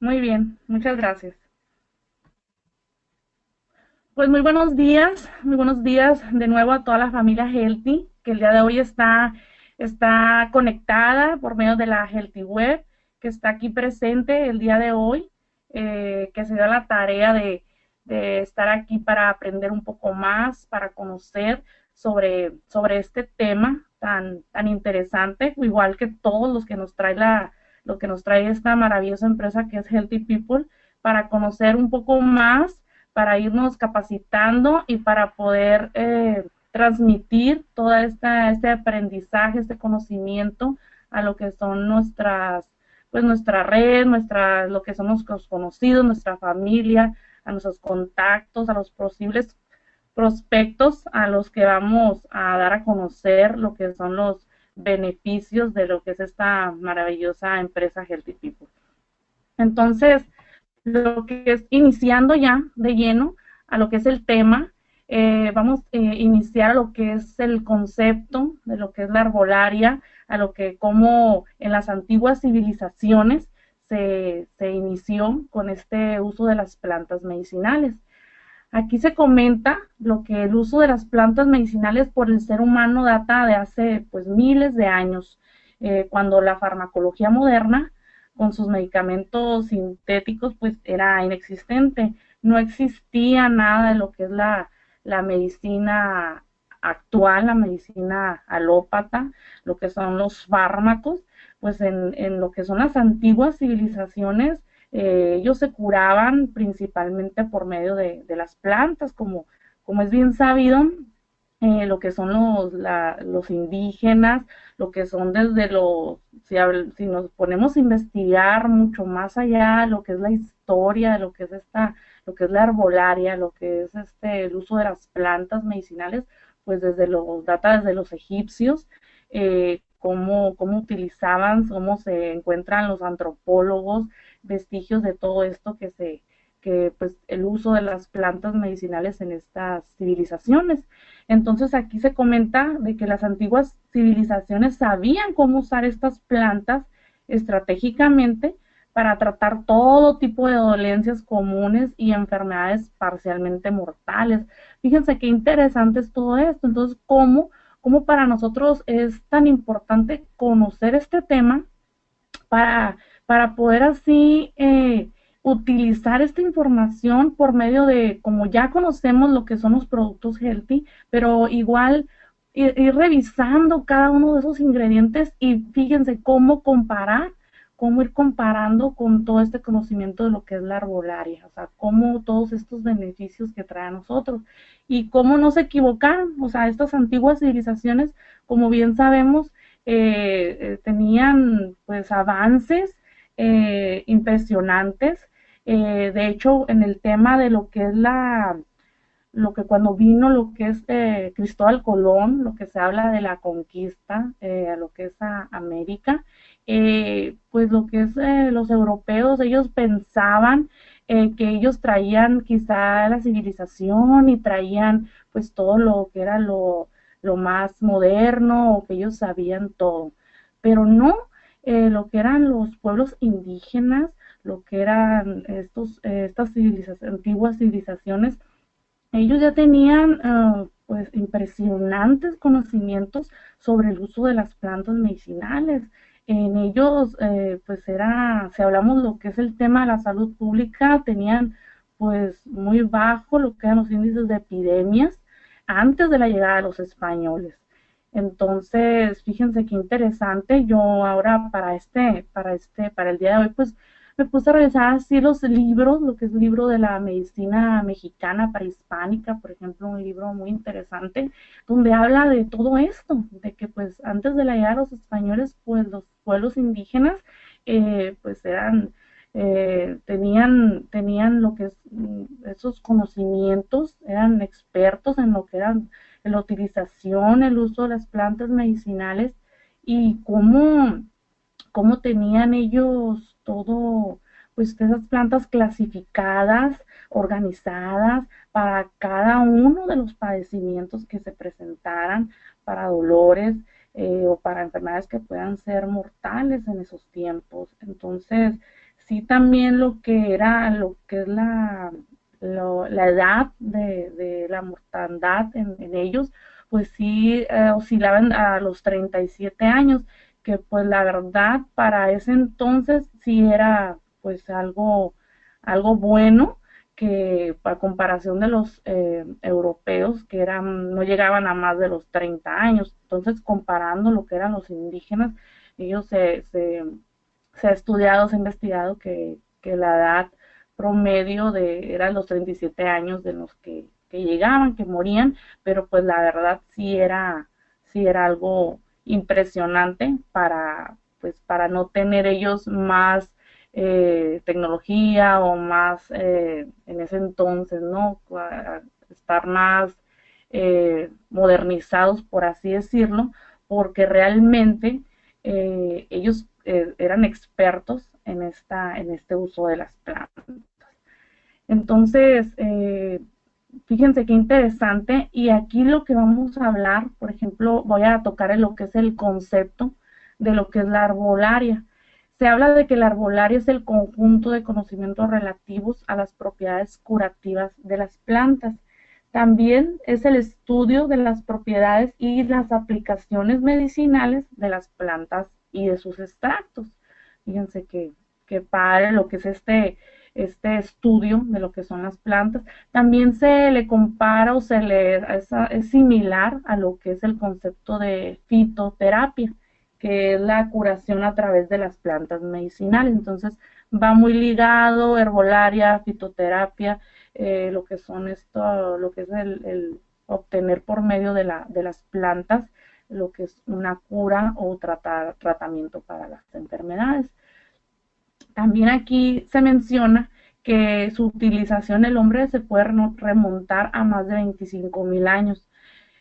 Muy bien, muchas gracias. Pues muy buenos días de nuevo a toda la familia Healthy, que el día de hoy está conectada por medio de la Healthy Web, que está aquí presente el día de hoy, que se da la tarea de estar aquí para aprender un poco más, para conocer sobre este tema tan interesante, igual que todos los que lo que nos trae esta maravillosa empresa que es Healthy People, para conocer un poco más, para irnos capacitando y para poder transmitir toda este aprendizaje, este conocimiento a lo que son pues nuestra red, lo que somos los conocidos, nuestra familia, a nuestros contactos, a los posibles prospectos a los que vamos a dar a conocer lo que son los beneficios de lo que es esta maravillosa empresa Healthy People. Entonces, lo que es iniciando ya de lleno a lo que es el tema, vamos a iniciar a lo que es el concepto de lo que es la herbolaria, a lo que como en las antiguas civilizaciones se inició con este uso de las plantas medicinales. Aquí se comenta lo que el uso de las plantas medicinales por el ser humano data de hace pues miles de años, cuando la farmacología moderna con sus medicamentos sintéticos pues era inexistente, no existía nada de lo que es la medicina actual, la medicina alópata, lo que son los fármacos, pues en lo que son las antiguas civilizaciones ellos se curaban principalmente por medio de las plantas, como es bien sabido, lo que son los indígenas, lo que son desde si nos ponemos a investigar mucho más allá, lo que es la historia, lo que es la herbolaria, lo que es el uso de las plantas medicinales, pues data desde los egipcios, cómo utilizaban, cómo se encuentran los antropólogos, vestigios de todo esto que pues el uso de las plantas medicinales en estas civilizaciones. Entonces aquí se comenta de que las antiguas civilizaciones sabían cómo usar estas plantas estratégicamente para tratar todo tipo de dolencias comunes y enfermedades parcialmente mortales. Fíjense qué interesante es todo esto. Entonces, ¿cómo para nosotros es tan importante conocer este tema para, para poder así utilizar esta información por medio de, como ya conocemos lo que son los productos healthy, pero igual ir revisando cada uno de esos ingredientes y fíjense cómo ir comparando con todo este conocimiento de lo que es la herbolaria, o sea, cómo todos estos beneficios que trae a nosotros y cómo no se equivocaron, o sea, estas antiguas civilizaciones, como bien sabemos, tenían pues avances impresionantes. De hecho, en el tema de lo que es lo que cuando vino lo que es Cristóbal Colón, lo que se habla de la conquista a lo que es a América, pues lo que es los europeos, ellos pensaban que ellos traían quizá la civilización y traían pues todo lo que era lo más moderno o que ellos sabían todo, pero no, lo que eran los pueblos indígenas, lo que eran estas antiguas civilizaciones, ellos ya tenían pues impresionantes conocimientos sobre el uso de las plantas medicinales. En ellos, pues si hablamos lo que es el tema de la salud pública, tenían pues muy bajo lo que eran los índices de epidemias antes de la llegada de los españoles. Entonces, fíjense qué interesante. Yo ahora para el día de hoy, pues me puse a revisar así los libros, lo que es el libro de la medicina mexicana prehispánica, por ejemplo, un libro muy interesante, donde habla de todo esto, de que pues antes de la llegada de los españoles, pues los pueblos indígenas, pues tenían lo que es esos conocimientos, eran expertos en lo que eran en la utilización, el uso de las plantas medicinales y cómo tenían ellos todo, pues esas plantas clasificadas, organizadas para cada uno de los padecimientos que se presentaran, para dolores o para enfermedades que puedan ser mortales en esos tiempos. Entonces, sí también lo que es la edad de la mortandad en ellos, pues sí oscilaban a los 37 años, que pues la verdad para ese entonces sí era pues algo bueno, que a comparación de los europeos que no llegaban a más de los 30 años. Entonces, comparando lo que eran los indígenas, ellos se ha estudiado, se ha investigado que la edad promedio era los 37 años de los que llegaban, que morían, pero pues la verdad sí era algo impresionante pues, para no tener ellos más tecnología o más en ese entonces, ¿no? Estar más modernizados, por así decirlo, porque realmente ellos eran expertos en este uso de las plantas. Entonces, fíjense qué interesante. Y aquí lo que vamos a hablar, por ejemplo, voy a tocar en lo que es el concepto de lo que es la arbolaria. Se habla de que la arbolaria es el conjunto de conocimientos relativos a las propiedades curativas de las plantas. También es el estudio de las propiedades y las aplicaciones medicinales de las plantas y de sus extractos. Fíjense que padre lo que es este estudio de lo que son las plantas. También se le compara o es similar a lo que es el concepto de fitoterapia, que es la curación a través de las plantas medicinales. Entonces va muy ligado herbolaria, fitoterapia, lo que son lo que es el obtener por medio de las plantas lo que es una cura o tratamiento para las enfermedades. También aquí se menciona que su utilización el hombre se puede remontar a más de 25,000 años.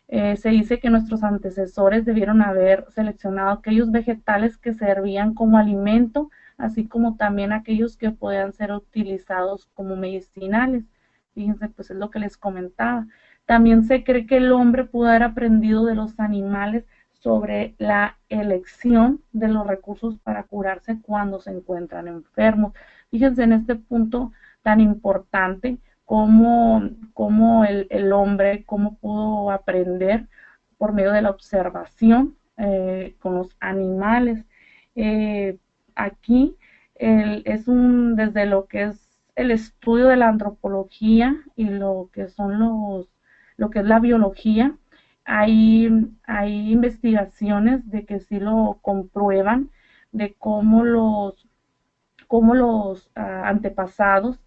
Se dice que nuestros antecesores debieron haber seleccionado aquellos vegetales que servían como alimento, así como también aquellos que podían ser utilizados como medicinales. Fíjense, pues es lo que les comentaba. También se cree que el hombre pudo haber aprendido de los animales sobre la elección de los recursos para curarse cuando se encuentran enfermos. Fíjense en este punto tan importante cómo el hombre, cómo pudo aprender por medio de la observación con los animales. Eh, Aquí desde lo que es el estudio de la antropología y lo que es la biología, hay investigaciones de que sí lo comprueban, de cómo los antepasados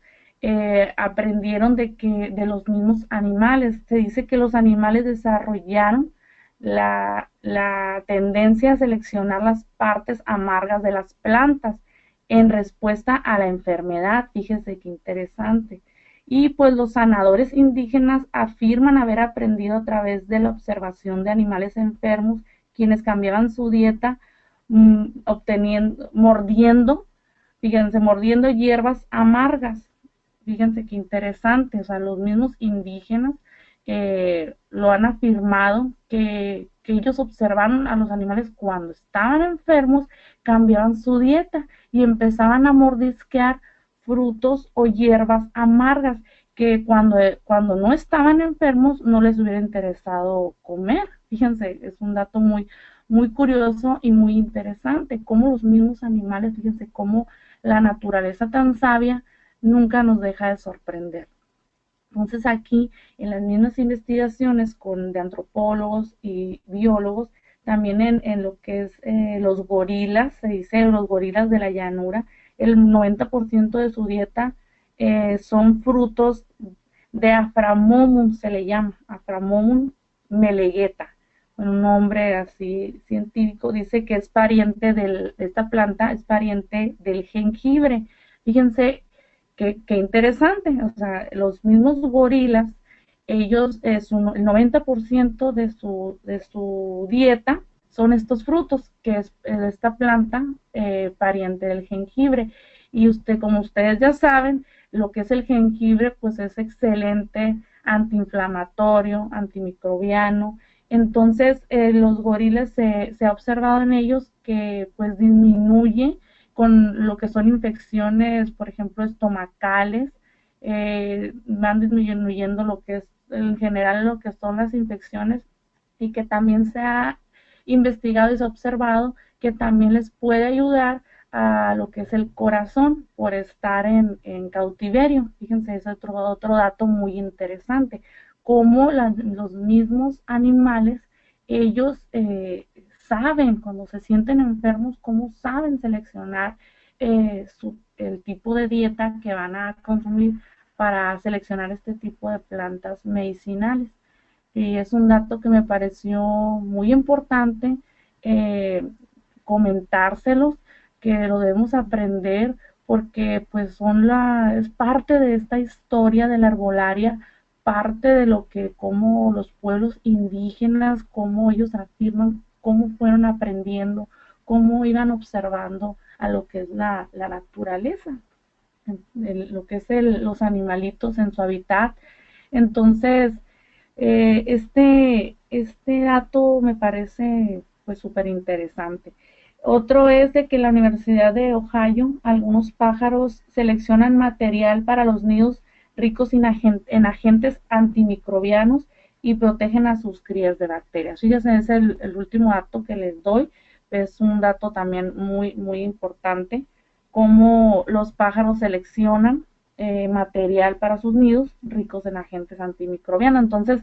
aprendieron de los mismos animales. Se dice que los animales desarrollaron la tendencia a seleccionar las partes amargas de las plantas en respuesta a la enfermedad. Fíjese qué interesante. Y pues los sanadores indígenas afirman haber aprendido a través de la observación de animales enfermos, quienes cambiaban su dieta mordiendo hierbas amargas. Fíjense qué interesante, o sea, los mismos indígenas lo han afirmado, que ellos observaron a los animales cuando estaban enfermos, cambiaban su dieta y empezaban a mordisquear frutos o hierbas amargas que cuando no estaban enfermos no les hubiera interesado comer. Fíjense, es un dato muy curioso y muy interesante, cómo los mismos animales, fíjense cómo la naturaleza tan sabia nunca nos deja de sorprender. Entonces aquí en las mismas investigaciones de antropólogos y biólogos, también en lo que es los gorilas, se dice los gorilas de la llanura, el 90% de su dieta son frutos de Aframomum, se le llama, Aframomum melegueta. Un nombre así científico dice que es pariente de esta planta, es pariente del jengibre. Fíjense qué interesante, o sea, los mismos gorilas, ellos, el 90% de su dieta son estos frutos, que es esta planta pariente del jengibre. Y como ustedes ya saben, lo que es el jengibre, pues es excelente antiinflamatorio, antimicrobiano. Entonces, los gorilas se ha observado en ellos que pues disminuye con lo que son infecciones, por ejemplo, estomacales, van disminuyendo lo que es en general lo que son las infecciones, y que también se ha investigado y se ha observado que también les puede ayudar a lo que es el corazón por estar en cautiverio. Fíjense, es otro dato muy interesante, cómo los mismos animales, ellos saben cuando se sienten enfermos, cómo saben seleccionar el tipo de dieta que van a consumir para seleccionar este tipo de plantas medicinales. Y es un dato que me pareció muy importante eh, comentárselos, que lo debemos aprender porque pues es parte de esta historia de la herbolaria, parte de lo que como los pueblos indígenas, cómo ellos afirman, cómo fueron aprendiendo, cómo iban observando a lo que es la naturaleza, lo que es los animalitos en su hábitat. Entonces, este dato me parece pues súper interesante. Otro es de que en la Universidad de Ohio algunos pájaros seleccionan material para los nidos ricos en agentes antimicrobianos y protegen a sus crías de bacterias. Fíjense, es el último dato que les doy, es un dato también muy importante, cómo los pájaros seleccionan material para sus nidos ricos en agentes antimicrobianos. Entonces,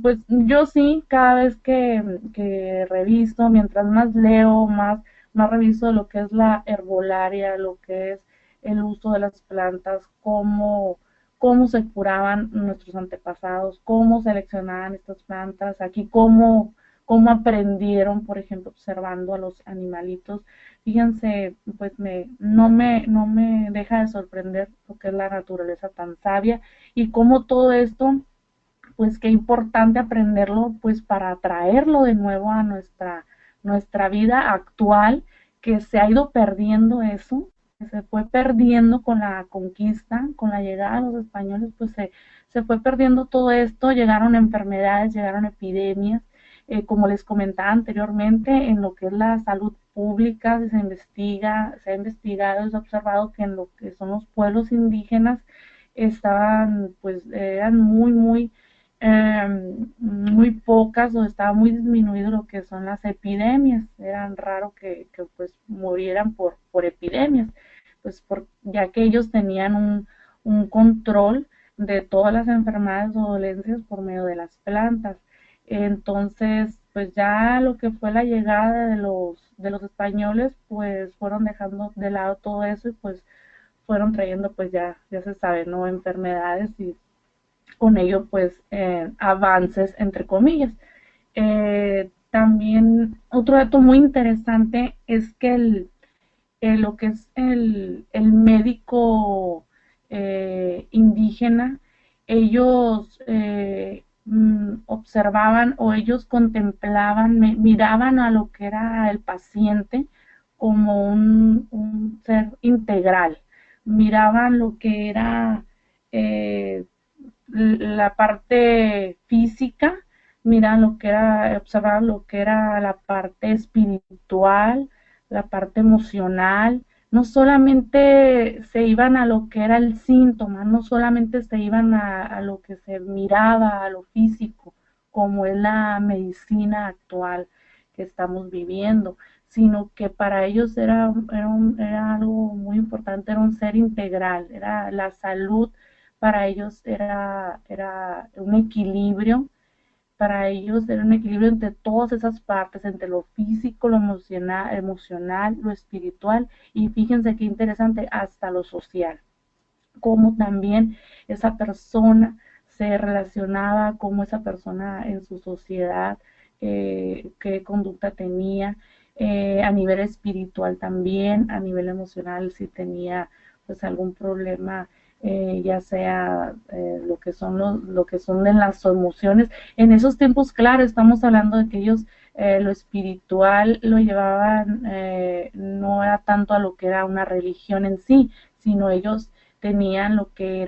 pues yo sí, cada vez que reviso, mientras más leo, más reviso lo que es la herbolaria, lo que es el uso de las plantas, cómo se curaban nuestros antepasados, cómo seleccionaban estas plantas, aquí cómo aprendieron, por ejemplo, observando a los animalitos. Fíjense, pues no me deja de sorprender lo que es la naturaleza tan sabia y cómo todo esto, pues qué importante aprenderlo, pues para traerlo de nuevo a nuestra vida actual, que se ha ido perdiendo eso, que se fue perdiendo con la conquista, con la llegada de los españoles, pues se fue perdiendo todo esto, llegaron enfermedades, llegaron epidemias, como les comentaba anteriormente, en lo que es la salud pública, se ha investigado, se ha observado que en lo que son los pueblos indígenas estaban, pues eran muy pocas, o estaba muy disminuido lo que son las epidemias, eran raro que pues murieran por epidemias, pues ya que ellos tenían un control de todas las enfermedades o dolencias por medio de las plantas. Entonces, pues ya lo que fue la llegada de los españoles, pues fueron dejando de lado todo eso y pues fueron trayendo, pues ya se sabe, ¿no? Enfermedades, y con ello pues avances entre comillas. También otro dato muy interesante es que lo que es el médico indígena, ellos observaban, o ellos contemplaban, miraban a lo que era el paciente como un ser integral, miraban lo que era eh, la parte física, miran lo que era, observaban lo que era la parte espiritual, la parte emocional. No solamente se iban a lo que era el síntoma, no solamente se iban a lo que se miraba, a lo físico, como es la medicina actual que estamos viviendo, sino que para ellos era algo muy importante, era un ser integral, era la salud. Para ellos era un equilibrio, para ellos era un equilibrio entre todas esas partes, entre lo físico, lo emocional, lo espiritual, y fíjense qué interesante, hasta lo social, cómo también esa persona se relacionaba, cómo esa persona en su sociedad, qué conducta tenía, a nivel espiritual también, a nivel emocional, si tenía pues algún problema, ya sea lo que son de las emociones. En esos tiempos, claro, estamos hablando de que ellos lo espiritual lo llevaban, no era tanto a lo que era una religión en sí, sino ellos tenían lo que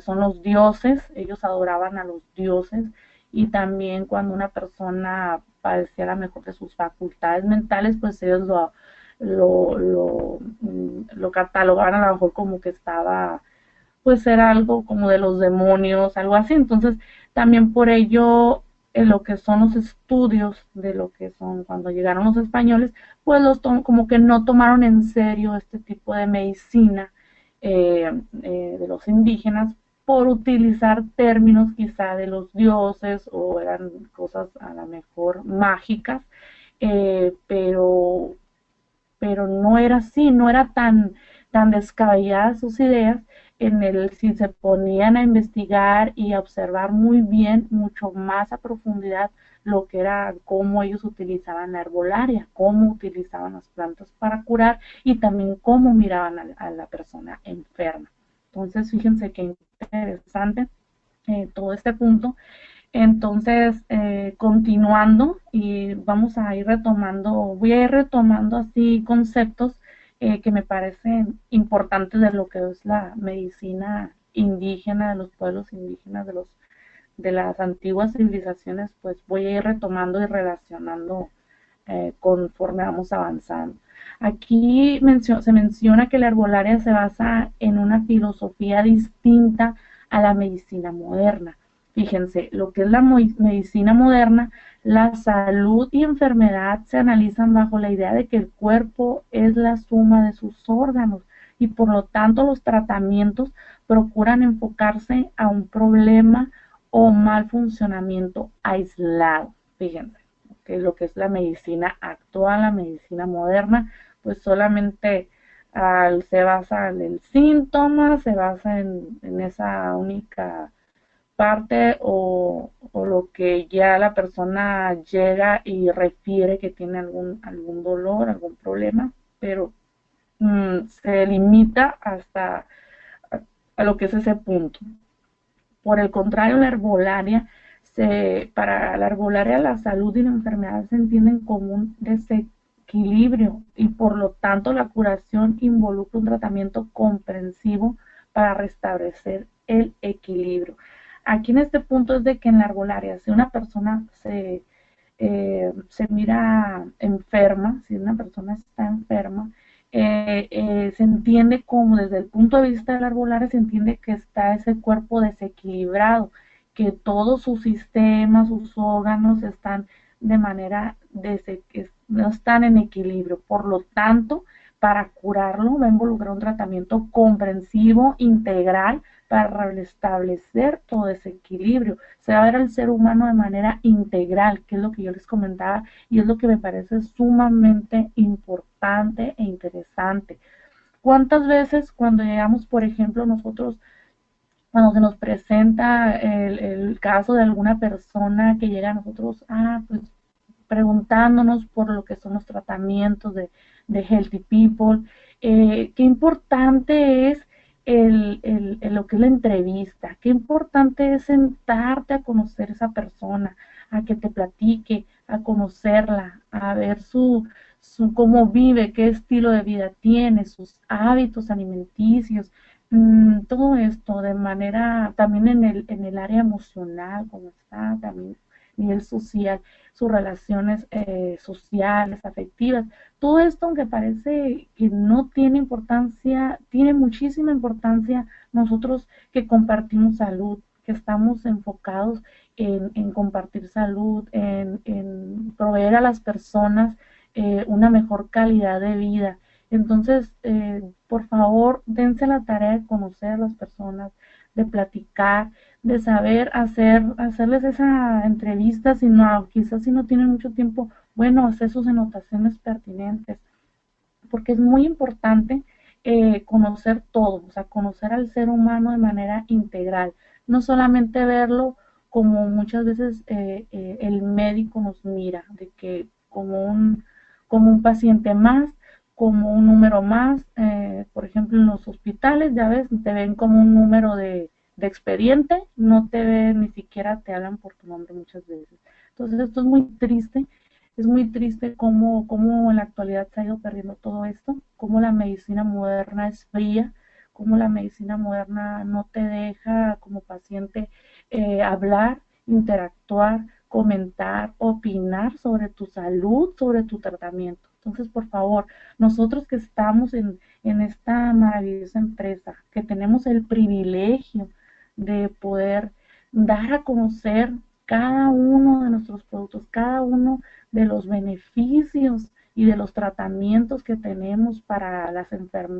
son los dioses, ellos adoraban a los dioses, y también cuando una persona padecía la mejor de sus facultades mentales, pues ellos lo catalogaban a lo mejor como que estaba, pues era algo como de los demonios, algo así. Entonces, también por ello, en lo que son los estudios de lo que son cuando llegaron los españoles, pues como que no tomaron en serio este tipo de medicina de los indígenas por utilizar términos quizá de los dioses o eran cosas a lo mejor mágicas, eh, pero pero no era así, no era tan descabelladas sus ideas si se ponían a investigar y a observar muy bien, mucho más a profundidad lo que era cómo ellos utilizaban la herbolaria, cómo utilizaban las plantas para curar y también cómo miraban a la persona enferma. Entonces, fíjense qué interesante todo este punto. Entonces, continuando y vamos a ir retomando, voy a ir retomando así conceptos que me parecen importantes de lo que es la medicina indígena, de los pueblos indígenas, de las antiguas civilizaciones, pues voy a ir retomando y relacionando conforme vamos avanzando. Aquí se menciona que la herbolaria se basa en una filosofía distinta a la medicina moderna. Fíjense, lo que es la medicina moderna, la salud y enfermedad se analizan bajo la idea de que el cuerpo es la suma de sus órganos y por lo tanto los tratamientos procuran enfocarse a un problema o mal funcionamiento aislado. Fíjense, que es lo que es la medicina actual, la medicina moderna, pues solamente se basa en el síntoma, se basa en esa única parte o lo que ya la persona llega y refiere que tiene algún dolor, algún problema, pero se limita hasta a lo que es ese punto. Por el contrario, la herbolaria, para la herbolaria la salud y la enfermedad se entienden como un desequilibrio y por lo tanto la curación involucra un tratamiento comprensivo para restablecer el equilibrio. Aquí en este punto es de que en la herbolaria, si una persona se mira enferma, si una persona está enferma, se entiende como desde el punto de vista de la herbolaria, se entiende que está ese cuerpo desequilibrado, que todos sus sistemas, sus órganos están de manera, no están en equilibrio. Por lo tanto, para curarlo va a involucrar un tratamiento comprensivo, integral, para restablecer todo ese equilibrio. Se va a ver al ser humano de manera integral, que es lo que yo les comentaba y es lo que me parece sumamente importante e interesante. ¿Cuántas veces cuando llegamos, por ejemplo, nosotros, cuando se nos presenta el caso de alguna persona que llega a nosotros, pues preguntándonos por lo que son los tratamientos de Healthy People, qué importante es lo que es la entrevista, qué importante es sentarte a conocer a esa persona, a que te platique, a conocerla, a ver cómo vive, qué estilo de vida tiene, sus hábitos alimenticios, todo esto de manera también en el área emocional, cómo está, también a nivel social, sus relaciones sociales, afectivas. Todo esto, aunque parece que no tiene importancia, tiene muchísima importancia nosotros que compartimos salud, que estamos enfocados en compartir salud, en proveer a las personas una mejor calidad de vida. Entonces, por favor, dense la tarea de conocer a las personas, de platicar, de saber hacerles esa entrevista, quizás si no tienen mucho tiempo, bueno, hacer sus anotaciones pertinentes, porque es muy importante conocer todo, o sea, conocer al ser humano de manera integral, no solamente verlo como muchas veces el médico nos mira, de que como un paciente más, como un número más, por ejemplo en los hospitales, ya ves, te ven como un número de expediente, no te ven, ni siquiera te hablan por tu nombre muchas veces. Entonces esto es muy triste cómo en la actualidad se ha ido perdiendo todo esto, cómo la medicina moderna es fría, cómo la medicina moderna no te deja como paciente hablar, interactuar, comentar, opinar sobre tu salud, sobre tu tratamiento. Entonces, por favor, nosotros que estamos en esta maravillosa empresa, que tenemos el privilegio de poder dar a conocer cada uno de nuestros productos, cada uno de los beneficios y de los tratamientos que tenemos para las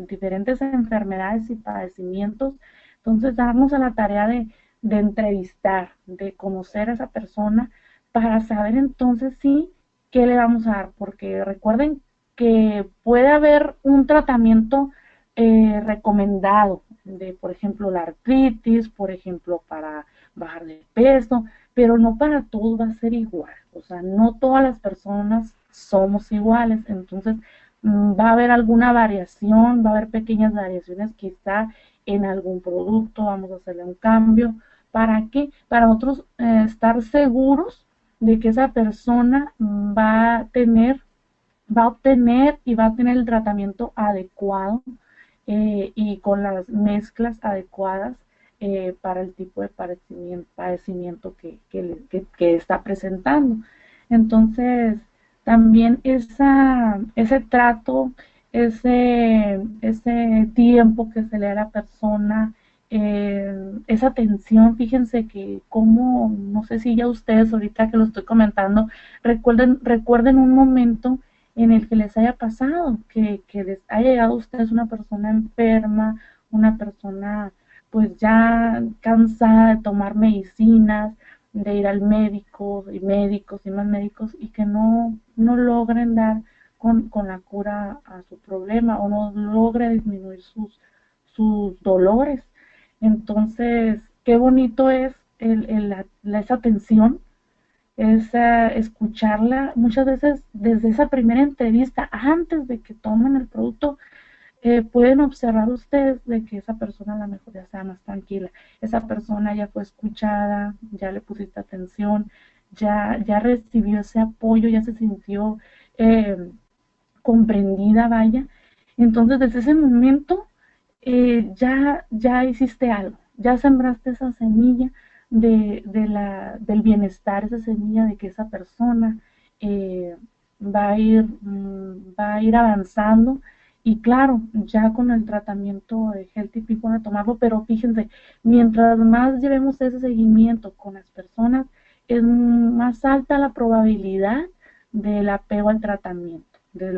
diferentes enfermedades y padecimientos. Entonces, darnos a la tarea de entrevistar, de conocer a esa persona para saber entonces sí qué le vamos a dar, porque recuerden que puede haber un tratamiento recomendado de, por ejemplo, la artritis, por ejemplo, para bajar de peso, pero no para todos va a ser igual, o sea, no todas las personas somos iguales, entonces va a haber alguna variación, va a haber pequeñas variaciones quizá en algún producto, vamos a hacerle un cambio, ¿para qué? Para nosotros estar seguros de que esa persona va a obtener y va a tener el tratamiento adecuado y con las mezclas adecuadas para el tipo de padecimiento que está presentando. Entonces, también ese trato, ese tiempo que se le da a la persona, esa atención, fíjense que como, no sé si ya ustedes ahorita que lo estoy comentando, recuerden un momento en el que les haya pasado, que les haya llegado a ustedes una persona enferma, una persona pues ya cansada de tomar medicinas, de ir al médico y médicos y más médicos y que no logren dar con la cura a su problema o no logre disminuir sus dolores. Entonces, qué bonito es esa atención, es escucharla muchas veces desde esa primera entrevista, antes de que tomen el producto, pueden observar ustedes de que esa persona a lo mejor ya está más tranquila, esa persona ya fue escuchada, ya le pusiste atención, ya recibió ese apoyo, ya se sintió comprendida, vaya. Entonces, desde ese momento, ya hiciste algo, ya sembraste esa semilla del bienestar, esa semilla de que esa persona eh, va a ir avanzando y claro, ya con el tratamiento de Healthy People van a tomarlo, pero fíjense, mientras más llevemos ese seguimiento con las personas, es más alta la probabilidad del apego al tratamiento, me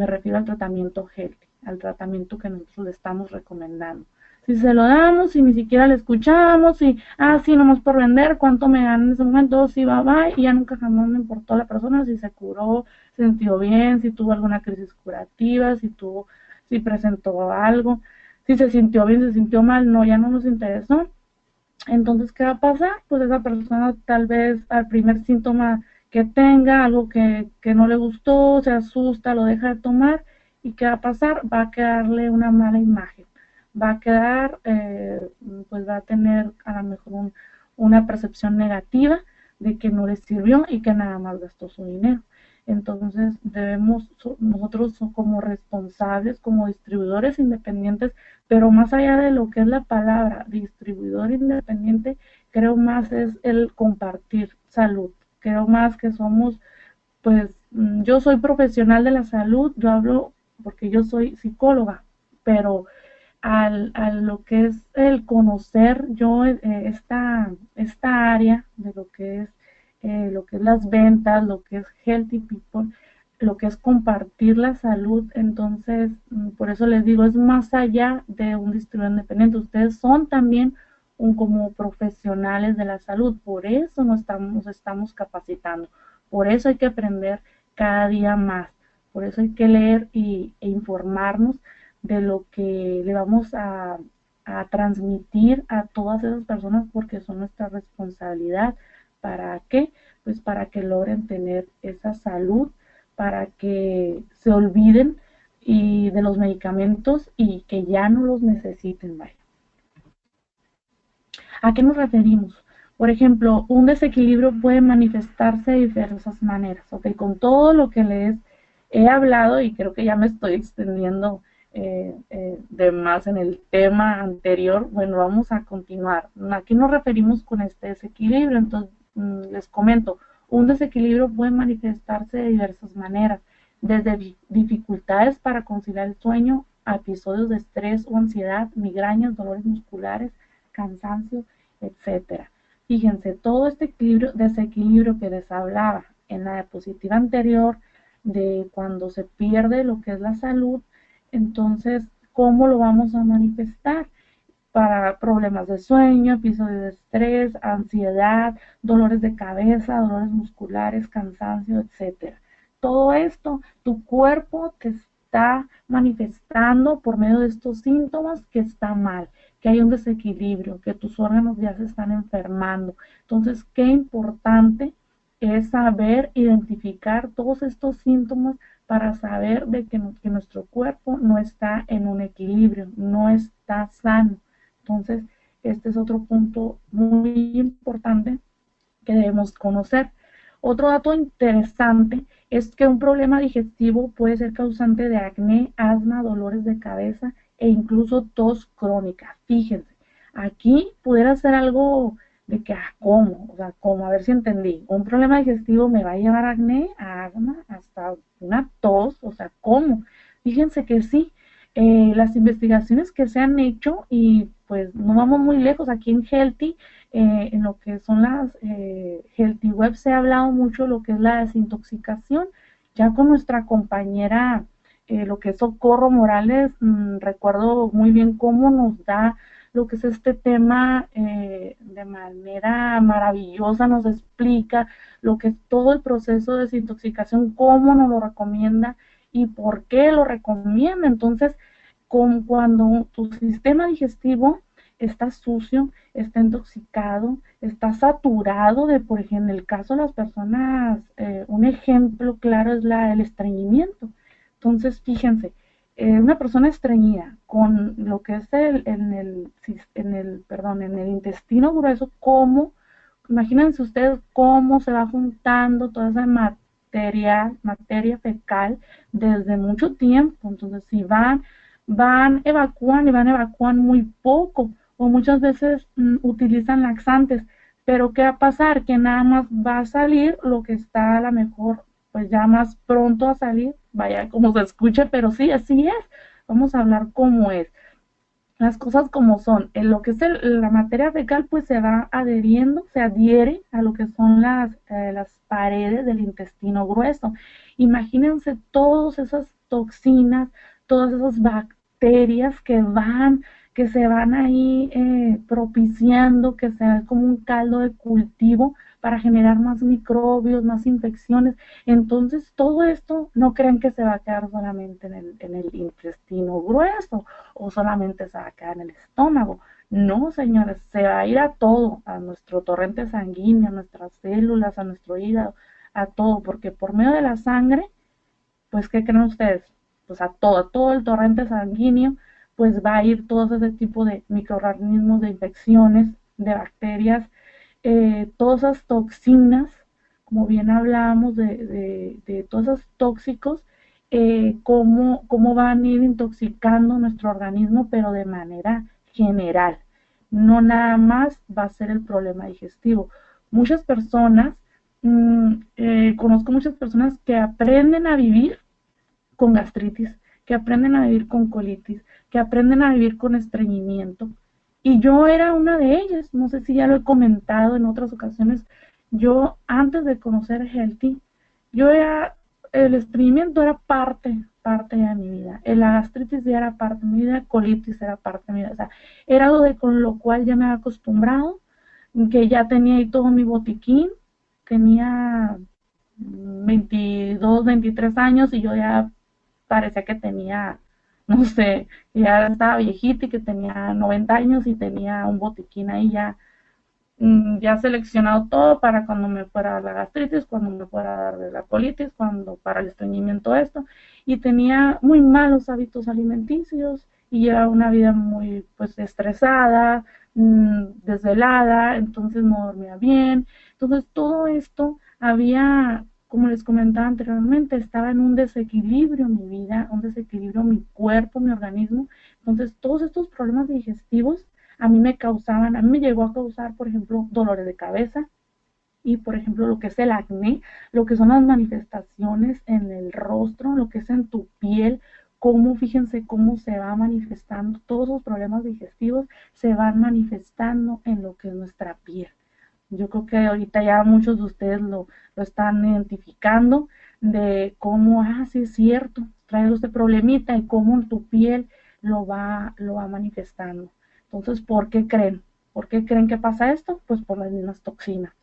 refiero al tratamiento Healthy, al tratamiento que nosotros le estamos recomendando. Si se lo damos, si ni siquiera le escuchamos, si, sí, nomás por vender, cuánto me dan en ese momento, si va, y ya nunca jamás me importó la persona, si se curó, se sintió bien, si tuvo alguna crisis curativa, si presentó algo, si se sintió bien, se sintió mal, no, ya no nos interesó. Entonces, ¿qué va a pasar? Pues esa persona tal vez al primer síntoma que tenga, algo que no le gustó, se asusta, lo deja de tomar, ¿y qué va a pasar? Va a quedarle una mala imagen, va a quedar, pues va a tener a lo mejor una percepción negativa de que no le sirvió y que nada más gastó su dinero. Entonces debemos nosotros como responsables, como distribuidores independientes, pero más allá de lo que es la palabra distribuidor independiente, creo más es el compartir salud, creo más que somos, pues yo soy profesional de la salud, yo hablo porque yo soy psicóloga, pero a lo que es el conocer yo esta área de lo que es las ventas, lo que es Healthy People, lo que es compartir la salud, entonces por eso les digo, es más allá de un distribuidor independiente, ustedes son también como profesionales de la salud, por eso nos estamos capacitando, por eso hay que aprender cada día más, por eso hay que leer e informarnos de lo que le vamos a transmitir a todas esas personas porque son nuestra responsabilidad. ¿Para qué? Pues para que logren tener esa salud, para que se olviden de los medicamentos y que ya no los necesiten. Vaya. ¿A qué nos referimos? Por ejemplo, un desequilibrio puede manifestarse de diversas maneras, ¿ok? Con todo lo que les he hablado, y creo que ya me estoy extendiendo de más en el tema anterior, bueno, vamos a continuar. ¿A qué nos referimos con este desequilibrio? Entonces, les comento, Un desequilibrio puede manifestarse de diversas maneras, desde dificultades para conciliar el sueño, a episodios de estrés o ansiedad, migrañas, dolores musculares, cansancio, etcétera. Fíjense, todo este desequilibrio que les hablaba en la diapositiva anterior, de cuando se pierde lo que es la salud, entonces, ¿cómo lo vamos a manifestar? Para problemas de sueño, episodios de estrés, ansiedad, dolores de cabeza, dolores musculares, cansancio, etcétera. Todo esto, tu cuerpo te está manifestando por medio de estos síntomas que está mal, que hay un desequilibrio, que tus órganos ya se están enfermando. Entonces, qué importante es saber identificar todos estos síntomas para saber de que nuestro cuerpo no está en un equilibrio, no está sano. Entonces, este es otro punto muy importante que debemos conocer. Otro dato interesante es que un problema digestivo puede ser causante de acné, asma, dolores de cabeza e incluso tos crónica. Fíjense, aquí pudiera ser algo de que, ¿cómo? O sea, ¿cómo? A ver si entendí. Un problema digestivo me va a llevar a acné, a asma, hasta una tos, o sea, ¿cómo? Fíjense que sí, las investigaciones que se han hecho y pues no vamos muy lejos aquí en Healthy, en lo que son las Healthy Web se ha hablado mucho de lo que es la desintoxicación, ya con nuestra compañera, lo que es Socorro Morales, recuerdo muy bien cómo nos da lo que es este tema de manera maravillosa, nos explica lo que es todo el proceso de desintoxicación, cómo nos lo recomienda y por qué lo recomienda. Entonces, cuando tu sistema digestivo está sucio, está intoxicado, está saturado de, por ejemplo, en el caso de las personas, un ejemplo claro es el estreñimiento. Entonces, fíjense, una persona estreñida con lo que es en el intestino grueso, cómo, imagínense ustedes cómo se va juntando toda esa materia fecal desde mucho tiempo. Entonces, si van evacúan muy poco o muchas veces utilizan laxantes, pero ¿qué va a pasar? Que nada más va a salir lo que está a lo mejor pues ya más pronto a salir, vaya como se escuche, pero sí, así es. Vamos a hablar cómo es las cosas como son. En lo que es la materia fecal, pues se va adheriendo, se adhiere a lo que son las paredes del intestino grueso. Imagínense todas esas toxinas, todas esas bacterias que se van ahí propiciando, que sea como un caldo de cultivo para generar más microbios, más infecciones. Entonces, todo esto no crean que se va a quedar solamente en el intestino grueso o solamente se va a quedar en el estómago. No, señores, se va a ir a todo, a nuestro torrente sanguíneo, a nuestras células, a nuestro hígado, a todo, porque por medio de la sangre, pues, ¿qué creen ustedes? Pues a todo el torrente sanguíneo, pues va a ir todo ese tipo de microorganismos, de infecciones, de bacterias, todas esas toxinas, como bien hablábamos de todos esos tóxicos, cómo van a ir intoxicando nuestro organismo, pero de manera general. No nada más va a ser el problema digestivo. Muchas personas, conozco muchas personas que aprenden a vivir con gastritis, que aprenden a vivir con colitis, que aprenden a vivir con estreñimiento. Y yo era una de ellas, no sé si ya lo he comentado en otras ocasiones, yo antes de conocer Healthy, el estreñimiento era parte de mi vida, la gastritis ya era parte de mi vida, colitis era parte de mi vida, o sea, era algo con lo cual ya me había acostumbrado, que ya tenía ahí todo mi botiquín, tenía 22, 23 años y yo ya parecía que tenía, no sé, ya estaba viejita y que tenía 90 años y tenía un botiquín ahí ya seleccionado todo para cuando me fuera a dar la gastritis, cuando me fuera a dar de la colitis, cuando para el estreñimiento esto, y tenía muy malos hábitos alimenticios y llevaba una vida muy pues estresada, desvelada, entonces no dormía bien, entonces todo esto había, como les comentaba anteriormente, estaba en un desequilibrio mi vida, un desequilibrio mi cuerpo, mi organismo, entonces todos estos problemas digestivos a mí me llegó a causar, por ejemplo, dolores de cabeza, y, por ejemplo, lo que es el acné, lo que son las manifestaciones en el rostro, lo que es en tu piel, cómo, fíjense cómo se va manifestando, todos los problemas digestivos se van manifestando en lo que es nuestra piel. Yo creo que ahorita ya muchos de ustedes lo están identificando de cómo, sí es cierto, trae este problemita y cómo tu piel lo va manifestando. Entonces, ¿por qué creen? ¿Por qué creen que pasa esto? Pues por las mismas toxinas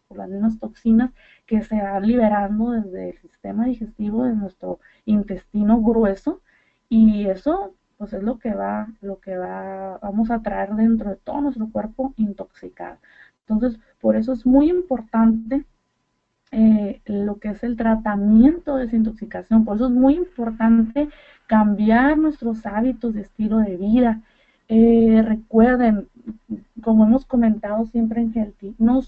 que se van liberando desde el sistema digestivo de nuestro intestino grueso, y eso pues es vamos a traer dentro de todo nuestro cuerpo intoxicado. Entonces, por eso es muy importante lo que es el tratamiento de desintoxicación. Por eso es muy importante cambiar nuestros hábitos de estilo de vida. Recuerden, como hemos comentado siempre en Healthy, no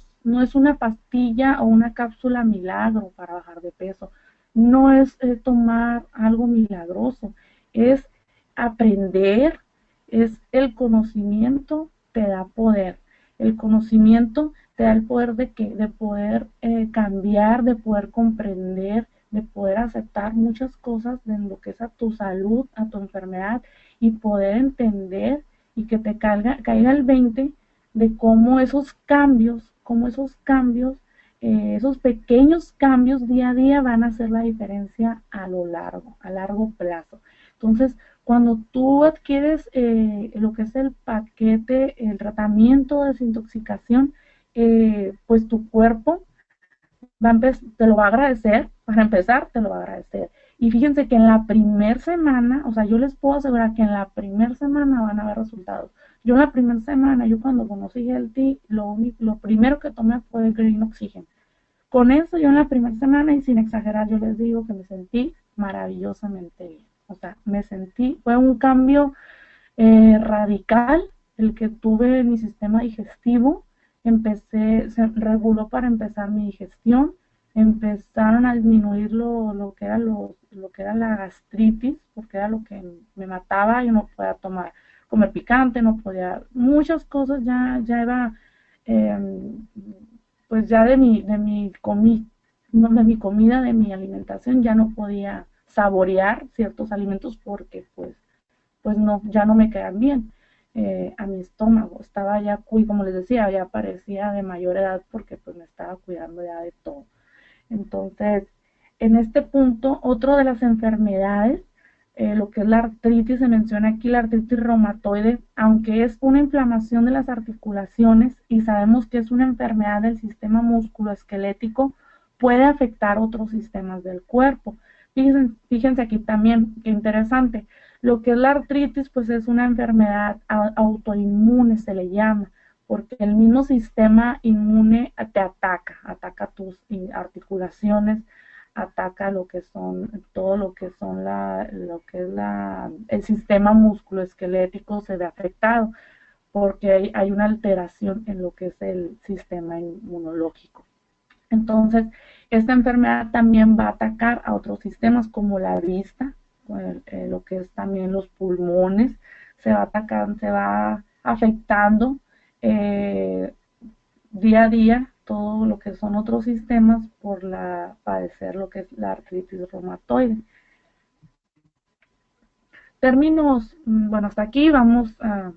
es una pastilla o una cápsula milagro para bajar de peso. No es tomar algo milagroso. Es aprender, es el conocimiento te da poder. El conocimiento te da el poder de poder cambiar, de poder comprender, de poder aceptar muchas cosas de lo que es a tu salud, a tu enfermedad, y poder entender y que te caiga el 20 de cómo esos pequeños cambios día a día van a hacer la diferencia a largo plazo. Entonces, cuando tú adquieres lo que es el paquete, el tratamiento de desintoxicación, pues tu cuerpo te lo va a agradecer. Para empezar, te lo va a agradecer. Y fíjense que en la primera semana, o sea, yo les puedo asegurar que en la primera semana van a haber resultados. Yo en la primera semana, yo cuando conocí Healthy, lo primero que tomé fue el Green Oxygen. Con eso yo en la primera semana, y sin exagerar, yo les digo que me sentí maravillosamente bien. O sea, fue un cambio radical el que tuve en mi sistema digestivo. Se reguló para empezar mi digestión, empezaron a disminuir lo que era la gastritis, porque era lo que me mataba. Yo no podía comer picante, no podía, muchas cosas ya era, eh, pues ya de mi comida, de mi alimentación, ya no podía saborear ciertos alimentos porque pues no, ya no me quedan bien a mi estómago. Estaba ya, como les decía, ya parecía de mayor edad porque pues me estaba cuidando ya de todo. Entonces, en este punto, otro de las enfermedades, lo que es la artritis, se menciona aquí la artritis reumatoide, aunque es una inflamación de las articulaciones y sabemos que es una enfermedad del sistema musculoesquelético, puede afectar otros sistemas del cuerpo. Fíjense aquí también, qué interesante. Lo que es la artritis, pues es una enfermedad autoinmune, se le llama, porque el mismo sistema inmune te ataca tus articulaciones, ataca todo lo que son el sistema musculoesquelético se ve afectado, porque hay una alteración en lo que es el sistema inmunológico. Entonces, esta enfermedad también va a atacar a otros sistemas como la vista, lo que es también los pulmones, se va afectando eh, día a día todo lo que son otros sistemas por padecer lo que es la artritis reumatoide. Términos, bueno, hasta aquí vamos a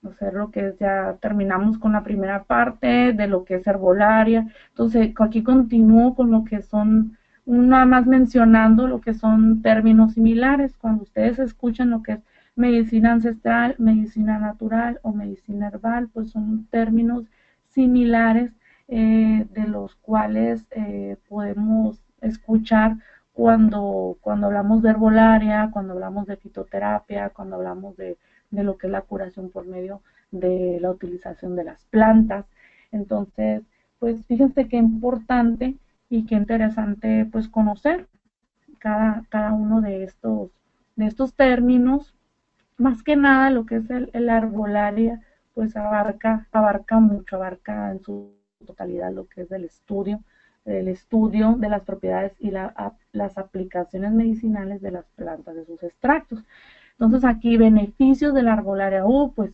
hacer lo que es, ya terminamos con la primera parte de lo que es herbolaria. Entonces, aquí continúo con lo que son, nada más mencionando lo que son términos similares. Cuando ustedes escuchan lo que es medicina ancestral, medicina natural o medicina herbal, pues son términos similares de los cuales podemos escuchar cuando hablamos de herbolaria, cuando hablamos de fitoterapia, cuando hablamos de lo que es la curación por medio de la utilización de las plantas. Entonces, pues fíjense qué importante y qué interesante pues conocer cada uno de estos términos. Más que nada lo que es el arbolaria, pues abarca mucho, abarca en su totalidad lo que es el estudio de las propiedades y las aplicaciones medicinales de las plantas, de sus extractos. Entonces aquí beneficios de la arbolaria, pues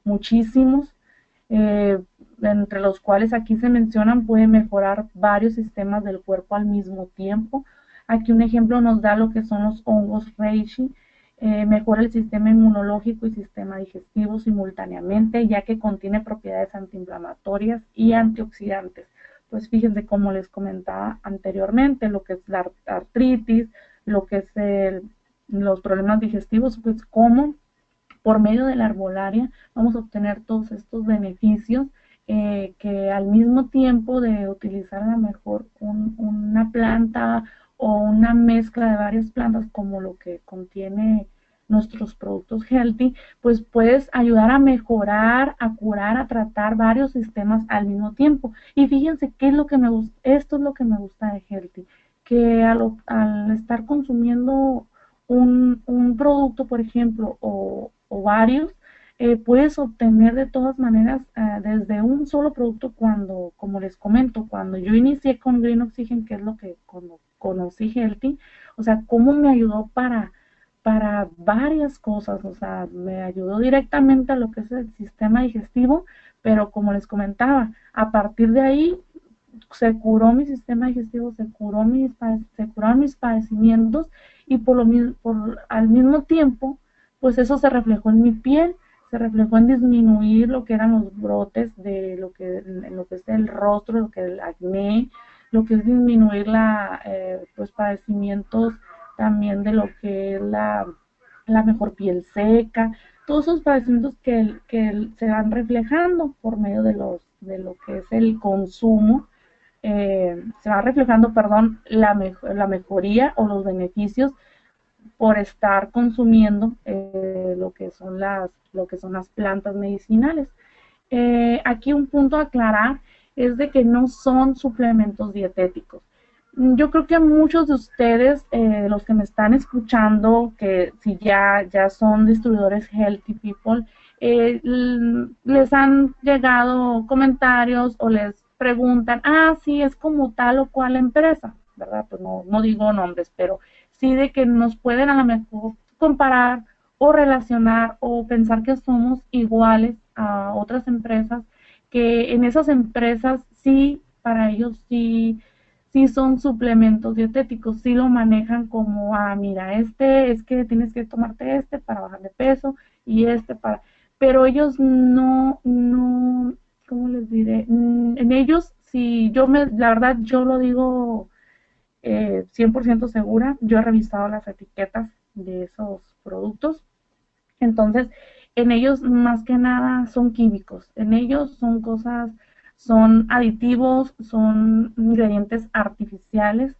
muchísimos. entre los cuales aquí se mencionan, puede mejorar varios sistemas del cuerpo al mismo tiempo. Aquí un ejemplo nos da lo que son los hongos reishi. Mejora el sistema inmunológico y sistema digestivo simultáneamente, ya que contiene propiedades antiinflamatorias y antioxidantes. Pues fíjense, como les comentaba anteriormente, lo que es la artritis, lo que es los problemas digestivos, pues como por medio de la arbolaria vamos a obtener todos estos beneficios, que al mismo tiempo de utilizar a lo mejor una planta o una mezcla de varias plantas como lo que contiene nuestros productos healthy, pues puedes ayudar a mejorar, a curar, a tratar varios sistemas al mismo tiempo. Y fíjense qué es lo que me gusta, esto es lo que me gusta de healthy, que al estar consumiendo un producto, por ejemplo, o varios, puedes obtener de todas maneras desde un solo producto cuando, como les comento, cuando yo inicié con Green Oxygen, que es lo que conocí Healthy, o sea, cómo me ayudó para varias cosas, o sea, me ayudó directamente a lo que es el sistema digestivo, pero como les comentaba, a partir de ahí se curó mi sistema digestivo, se curaron mis padecimientos y al mismo tiempo, pues eso se reflejó en mi piel, se reflejó en disminuir lo que eran los brotes de lo que es el rostro, lo que es el acné, lo que es disminuir pues padecimientos también de lo que es la mejor piel seca, todos esos padecimientos que se van reflejando por medio de lo que es el consumo, se va reflejando, perdón, la mejoría o los beneficios por estar consumiendo lo que son las plantas medicinales. Aquí un punto a aclarar es de que no son suplementos dietéticos. Yo creo que muchos de ustedes, los que me están escuchando, que si ya son distribuidores Healthy People, les han llegado comentarios o les preguntan, sí, es como tal o cual empresa, ¿verdad? Pues no digo nombres, pero sí de que nos pueden a lo mejor comparar o relacionar o pensar que somos iguales a otras empresas, que en esas empresas sí, para ellos sí son suplementos dietéticos, sí lo manejan como, mira, este es que tienes que tomarte este para bajar de peso y este para, pero ellos no, ¿cómo les diré? En ellos, si la verdad yo lo digo 100% segura, yo he revisado las etiquetas de esos productos, entonces en ellos más que nada son químicos, en ellos son aditivos, son ingredientes artificiales,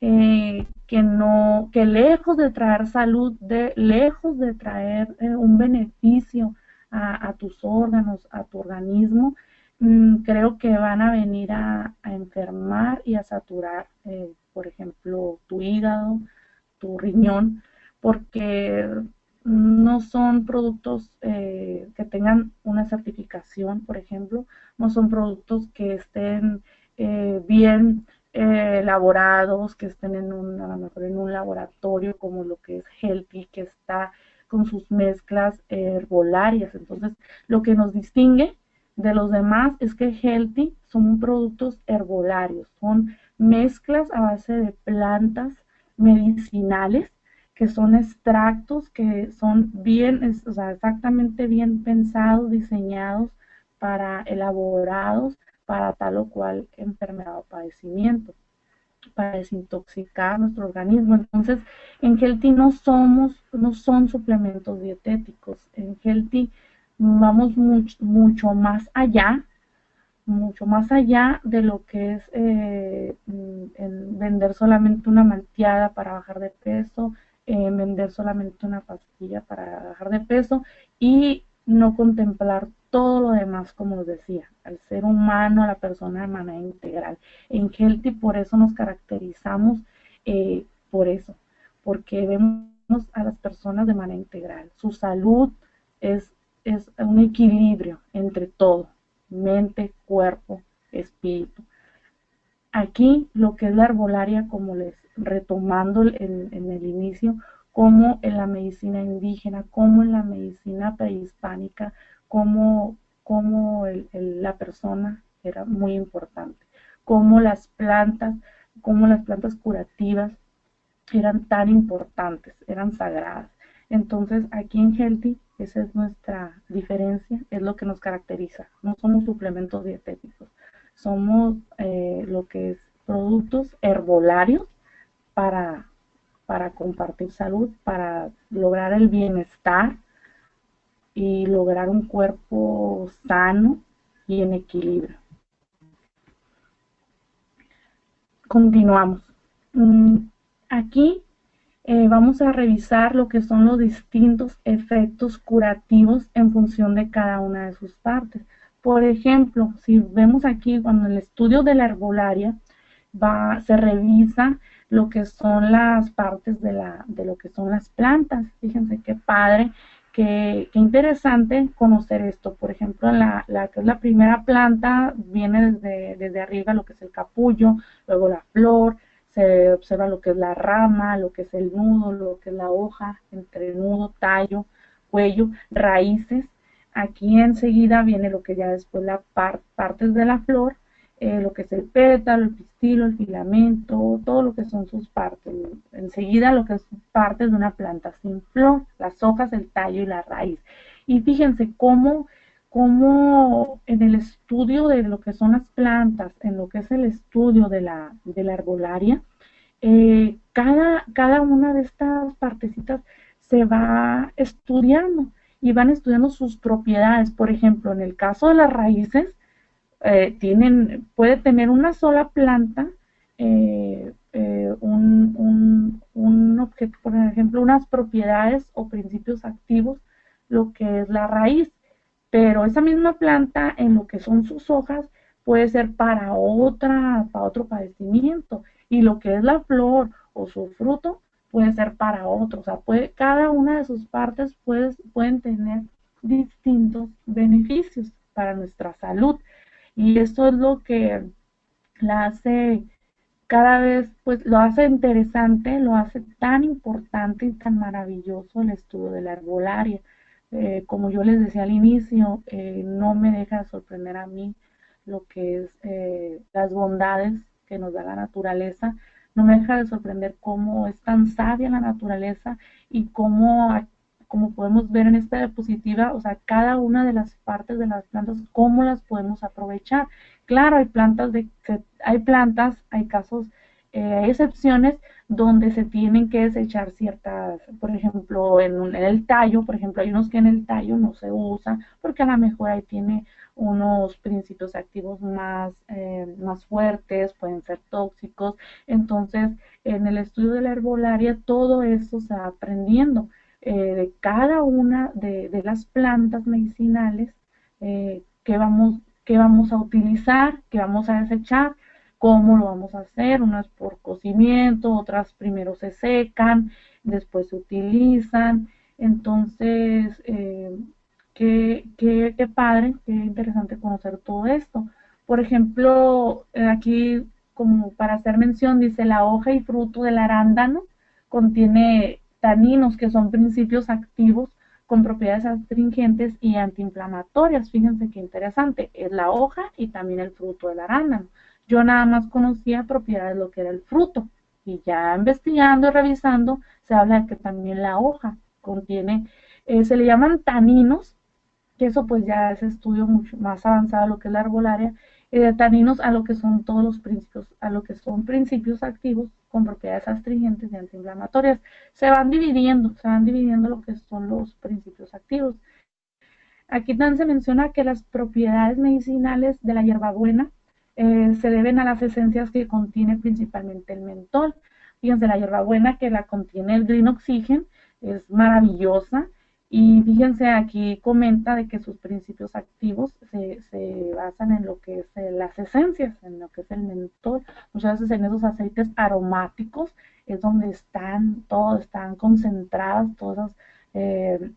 que lejos de traer salud, lejos de traer un beneficio a tus órganos, a tu organismo, creo que van a venir a enfermar y a saturar, por ejemplo, tu hígado, tu riñón, porque no son productos que tengan una certificación, por ejemplo, no son productos que estén bien elaborados, que estén a lo mejor en un laboratorio como lo que es Healthy, que está con sus mezclas herbolarias. Entonces, lo que nos distingue de los demás es que Healthy son productos herbolarios, son mezclas a base de plantas medicinales, que son extractos que son o sea, exactamente bien pensados, diseñados, elaborados para tal o cual enfermedad o padecimiento, para desintoxicar nuestro organismo. Entonces, en Healthy no son suplementos dietéticos. En Healthy vamos mucho más allá de lo que es en vender solamente una malteada para bajar de peso, vender solamente una pastilla para bajar de peso y no contemplar todo lo demás, como os decía, al ser humano, a la persona de manera integral. En Healthy por eso nos caracterizamos, por eso, porque vemos a las personas de manera integral. Su salud es un equilibrio entre todo, mente, cuerpo, espíritu. Aquí lo que es la herbolaria, como les retomando en el inicio, como en la medicina indígena, como en la medicina prehispánica, como cómo la persona era muy importante, cómo las plantas, curativas eran tan importantes, eran sagradas. Entonces, aquí en Healthy, esa es nuestra diferencia, es lo que nos caracteriza. No somos suplementos dietéticos, somos lo que es productos herbolarios para, para compartir salud, para lograr el bienestar y lograr un cuerpo sano y en equilibrio. Continuamos. Aquí vamos a revisar lo que son los distintos efectos curativos en función de cada una de sus partes. Por ejemplo, si vemos aquí, cuando en el estudio de la herbolaria se revisa lo que son las partes de lo que son las plantas. Fíjense qué padre, qué interesante conocer esto. Por ejemplo, que es la primera planta, viene desde arriba lo que es el capullo, luego la flor, se observa lo que es la rama, lo que es el nudo, lo que es la hoja, entre nudo, tallo, cuello, raíces. Aquí enseguida viene lo que ya después las partes de la flor, lo que es el pétalo, el pistilo, el filamento, todo lo que son sus partes. Enseguida lo que es partes de una planta sin flor, las hojas, el tallo y la raíz. Y fíjense cómo en el estudio de lo que son las plantas, en lo que es el estudio de la herbolaria, cada una de estas partecitas se va estudiando y van estudiando sus propiedades. Por ejemplo, en el caso de las raíces, puede tener una sola planta, un objeto, por ejemplo, unas propiedades o principios activos, lo que es la raíz, pero esa misma planta en lo que son sus hojas puede ser para otro padecimiento, y lo que es la flor o su fruto puede ser para otro. O sea, cada una de sus partes pueden tener distintos beneficios para nuestra salud. Y esto es lo que la hace cada vez, pues lo hace interesante, lo hace tan importante y tan maravilloso el estudio de la herbolaria. Como yo les decía al inicio, no me deja de sorprender a mí lo que es las bondades que nos da la naturaleza. No me deja de sorprender cómo es tan sabia la naturaleza y como podemos ver en esta diapositiva, o sea, cada una de las partes de las plantas, cómo las podemos aprovechar. Claro, hay casos, hay excepciones donde se tienen que desechar ciertas, por ejemplo, en el tallo, por ejemplo, hay unos que en el tallo no se usan porque a lo mejor ahí tiene unos principios activos más fuertes, pueden ser tóxicos. Entonces, en el estudio de la herbolaria, todo eso se va aprendiendo de cada una de las plantas medicinales que vamos a utilizar, que vamos a desechar, cómo lo vamos a hacer. Unas por cocimiento, otras primero se secan, después se utilizan. Entonces, qué padre, qué interesante conocer todo esto. Por ejemplo, aquí, como para hacer mención, dice: la hoja y fruto del arándano contiene taninos, que son principios activos con propiedades astringentes y antiinflamatorias. Fíjense qué interesante, es la hoja y también el fruto del arándano. Yo nada más conocía propiedades de lo que era el fruto, y ya investigando y revisando se habla de que también la hoja contiene, se le llaman taninos, que eso pues ya es estudio mucho más avanzado, lo que es la herbolaria, de taninos a lo que son todos los principios, a lo que son principios activos con propiedades astringentes y antiinflamatorias. Se van dividiendo lo que son los principios activos. Aquí también se menciona que las propiedades medicinales de la hierbabuena se deben a las esencias que contiene principalmente el mentol. Fíjense, la hierbabuena, que la contiene el Green Oxygen, es maravillosa. Y fíjense, aquí comenta de que sus principios activos se basan en lo que es las esencias, en lo que es el mentol. Muchas veces en esos aceites aromáticos es donde están concentradas todas esas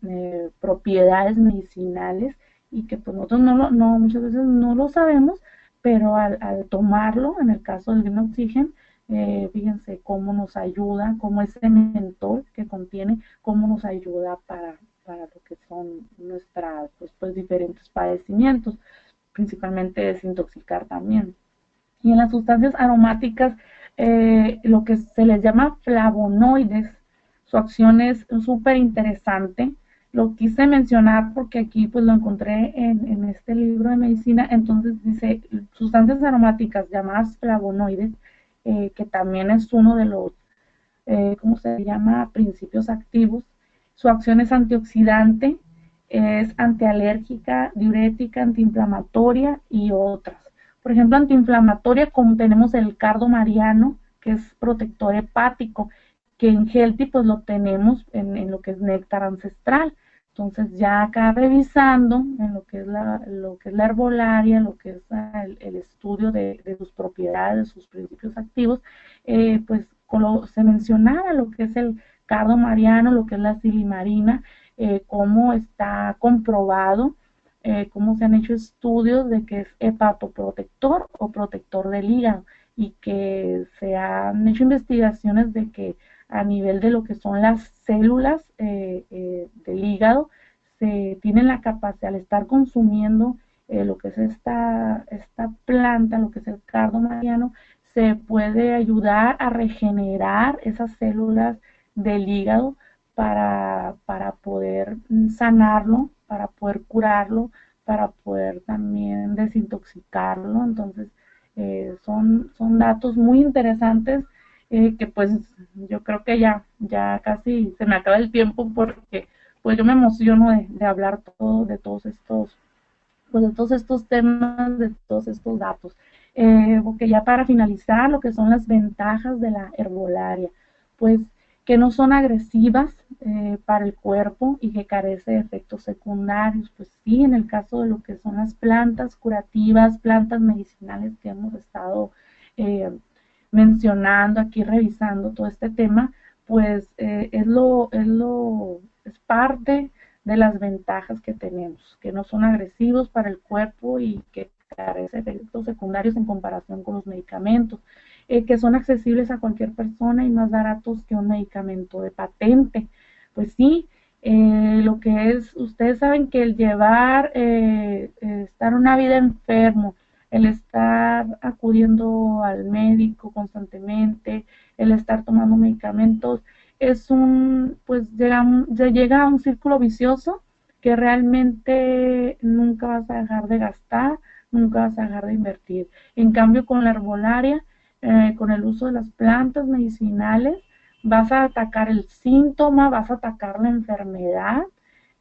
propiedades medicinales, y que pues nosotros muchas veces no lo sabemos, pero al tomarlo, en el caso del Green Oxygen, fíjense cómo nos ayuda, cómo ese mentol que contiene, cómo nos ayuda para lo que son nuestras pues diferentes padecimientos, principalmente desintoxicar también. Y en las sustancias aromáticas, lo que se les llama flavonoides, su acción es súper interesante. Lo quise mencionar porque aquí pues lo encontré en este libro de medicina. Entonces dice sustancias aromáticas llamadas flavonoides, que también es uno de los, ¿cómo se llama? Principios activos. Su acción es antioxidante, es antialérgica, diurética, antiinflamatoria y otras. Por ejemplo, antiinflamatoria, como tenemos el cardo mariano, que es protector hepático, que en Healthy pues lo tenemos en lo que es néctar ancestral. Entonces ya acá revisando en lo que es la herbolaria, lo que es el estudio de sus propiedades, sus principios activos, pues se mencionaba lo que es el cardo mariano, lo que es la silimarina, cómo está comprobado, cómo se han hecho estudios de que es hepatoprotector o protector del hígado, y que se han hecho investigaciones de que a nivel de lo que son las células del hígado, se tienen la capacidad al estar consumiendo lo que es esta planta, lo que es el cardo mariano, se puede ayudar a regenerar esas células del hígado para poder sanarlo, para poder curarlo, para poder también desintoxicarlo. Entonces, son datos muy interesantes, que pues yo creo que ya casi se me acaba el tiempo, porque pues yo me emociono de hablar de todos estos, pues de todos estos temas, de todos estos datos. Porque ya para finalizar, lo que son las ventajas de la herbolaria, pues que no son agresivas para el cuerpo y que carece de efectos secundarios. Pues sí, en el caso de lo que son las plantas curativas, plantas medicinales que hemos estado eh, mencionando aquí, revisando todo este tema, pues es parte de las ventajas que tenemos, que no son agresivos para el cuerpo y que carece de efectos secundarios en comparación con los medicamentos, que son accesibles a cualquier persona y más baratos que un medicamento de patente. Pues sí, lo que es, ustedes saben que el llevar, estar una vida enfermo, el estar acudiendo al médico constantemente, el estar tomando medicamentos, es pues llega a un círculo vicioso que realmente nunca vas a dejar de gastar, nunca vas a dejar de invertir. En cambio, con la herbolaria, con el uso de las plantas medicinales, vas a atacar el síntoma, vas a atacar la enfermedad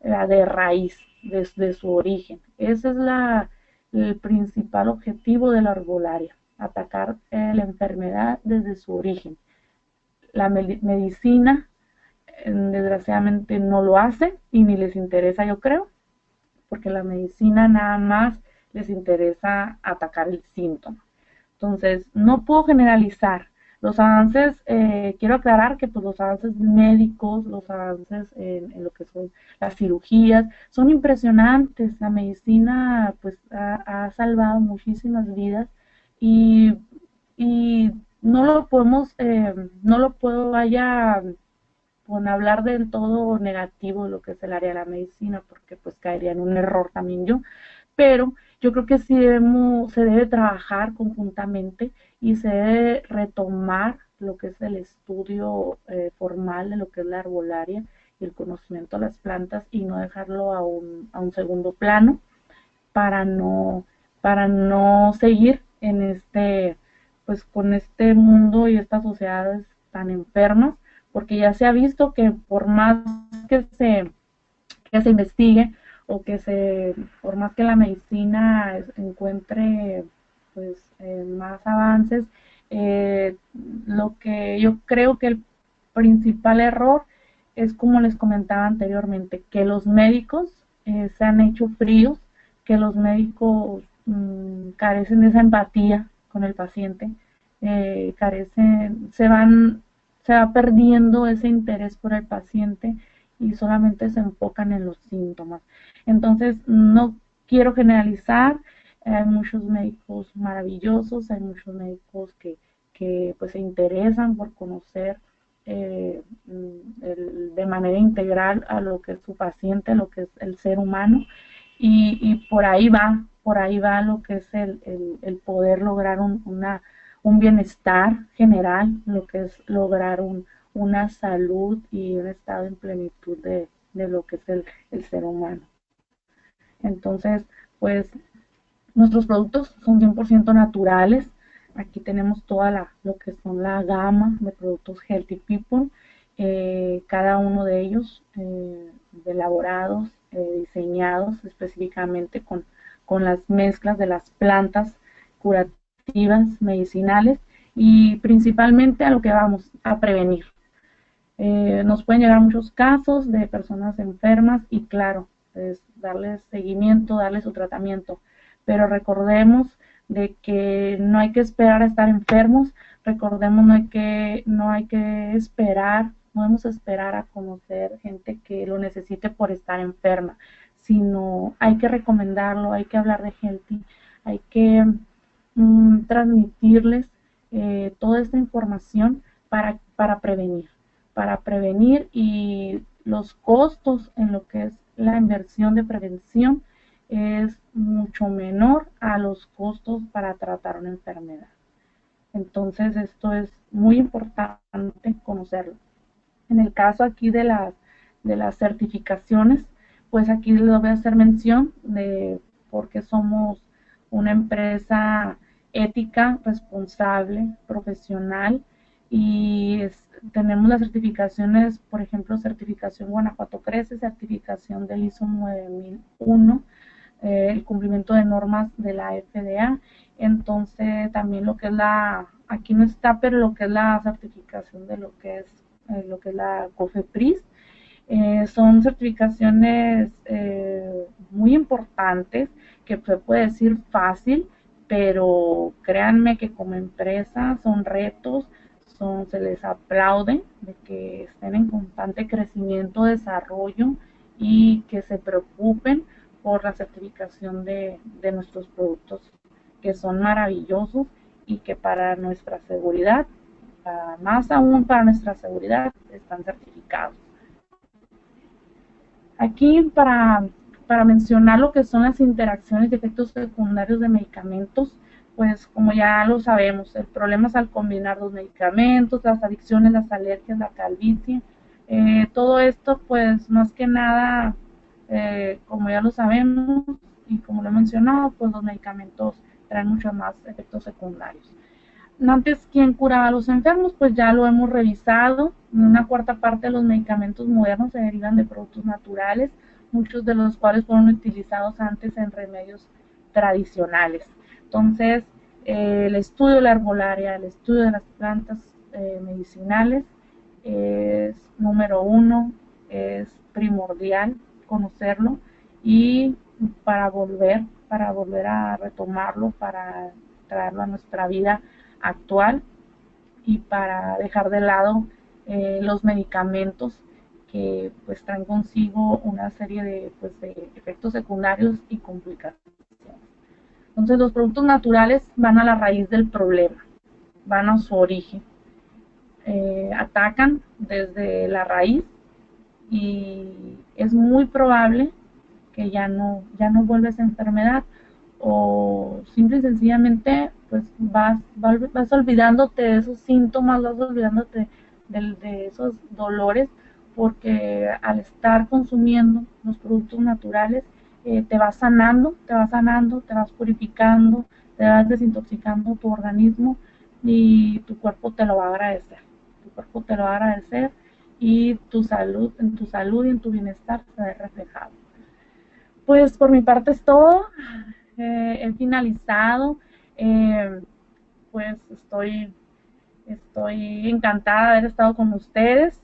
de raíz, desde su origen. Ese es el principal objetivo de la herbolaria, atacar la enfermedad desde su origen. La medicina, desgraciadamente, no lo hace y ni les interesa, yo creo, porque la medicina nada más les interesa atacar el síntoma. Entonces, no puedo generalizar. Los avances, quiero aclarar que pues, los avances médicos, los avances en lo que son las cirugías, son impresionantes. La medicina pues ha salvado muchísimas vidas, y, y no lo podemos, no lo puedo vaya con hablar del todo negativo de lo que es el área de la medicina, porque pues caería en un error también yo, pero yo creo que sí se debe trabajar conjuntamente y se debe retomar lo que es el estudio formal de lo que es la herbolaria y el conocimiento de las plantas, y no dejarlo a un segundo plano para para no seguir en pues con este mundo y estas sociedades tan enfermas, porque ya se ha visto que por más que se investigue, o por más que la medicina encuentre pues más avances, lo que yo creo que el principal error es, como les comentaba anteriormente, que los médicos se han hecho fríos, que los médicos carecen de esa empatía con el paciente, se va perdiendo ese interés por el paciente y solamente se enfocan en los síntomas. Entonces, no quiero generalizar, hay muchos médicos maravillosos, hay muchos médicos que pues se interesan por conocer de manera integral a lo que es su paciente, a lo que es el ser humano, y por ahí va lo que es el poder lograr un bienestar general, lo que es lograr una salud y un estado en plenitud de lo que es el ser humano. Entonces, pues nuestros productos son 100% naturales. Aquí tenemos lo que son la gama de productos Healthy People, cada uno de ellos elaborados, diseñados específicamente con las mezclas de las plantas curativas, medicinales, y principalmente a lo que vamos a prevenir. Nos pueden llegar muchos casos de personas enfermas y claro, pues darles seguimiento, darles su tratamiento, pero recordemos de que no hay que esperar a estar enfermos, recordemos no hay que esperar, no debemos esperar a conocer gente que lo necesite por estar enferma, sino hay que recomendarlo, hay que hablar de healthy, hay que transmitirles toda esta información para prevenir, y los costos en lo que es la inversión de prevención es mucho menor a los costos para tratar una enfermedad. Entonces esto es muy importante conocerlo. En el caso aquí de las certificaciones, pues aquí les voy a hacer mención de por qué somos una empresa ética, responsable, profesional, y tenemos las certificaciones, por ejemplo, certificación Guanajuato Crece, certificación del ISO 9001, el cumplimiento de normas de la FDA. Entonces también lo que es aquí no está, pero lo que es la certificación de lo que es la COFEPRIS, son certificaciones muy importantes, que se puede decir fácil, pero créanme que como empresa son retos, se les aplaude de que estén en constante crecimiento, desarrollo, y que se preocupen por la certificación de nuestros productos, que son maravillosos y que para nuestra seguridad, más aún para nuestra seguridad, están certificados. Aquí para mencionar lo que son las interacciones y efectos secundarios de medicamentos, pues como ya lo sabemos, el problema es al combinar los medicamentos, las adicciones, las alergias, la calvicie, todo esto pues más que nada, como ya lo sabemos y como lo he mencionado, pues los medicamentos traen muchos más efectos secundarios. Antes, ¿quién curaba a los enfermos? Pues ya lo hemos revisado. Una cuarta parte de los medicamentos modernos se derivan de productos naturales, muchos de los cuales fueron utilizados antes en remedios tradicionales. Entonces, el estudio de la herbolaria, el estudio de las plantas medicinales es número uno, es primordial conocerlo, y para volver a retomarlo, para traerlo a nuestra vida actual, y para dejar de lado los medicamentos que pues traen consigo una serie de efectos secundarios y complicaciones. Entonces los productos naturales van a la raíz del problema, van a su origen, atacan desde la raíz, y es muy probable que ya no vuelva esa enfermedad, o simple y sencillamente pues vas olvidándote de esos síntomas, vas olvidándote de esos dolores, porque al estar consumiendo los productos naturales te vas sanando, te vas purificando, te vas desintoxicando tu organismo, y tu cuerpo te lo va a agradecer, tu cuerpo te lo va a agradecer, y en tu salud y en tu bienestar se ve reflejado. Pues por mi parte es todo, he finalizado, eh, pues estoy encantada de haber estado con ustedes.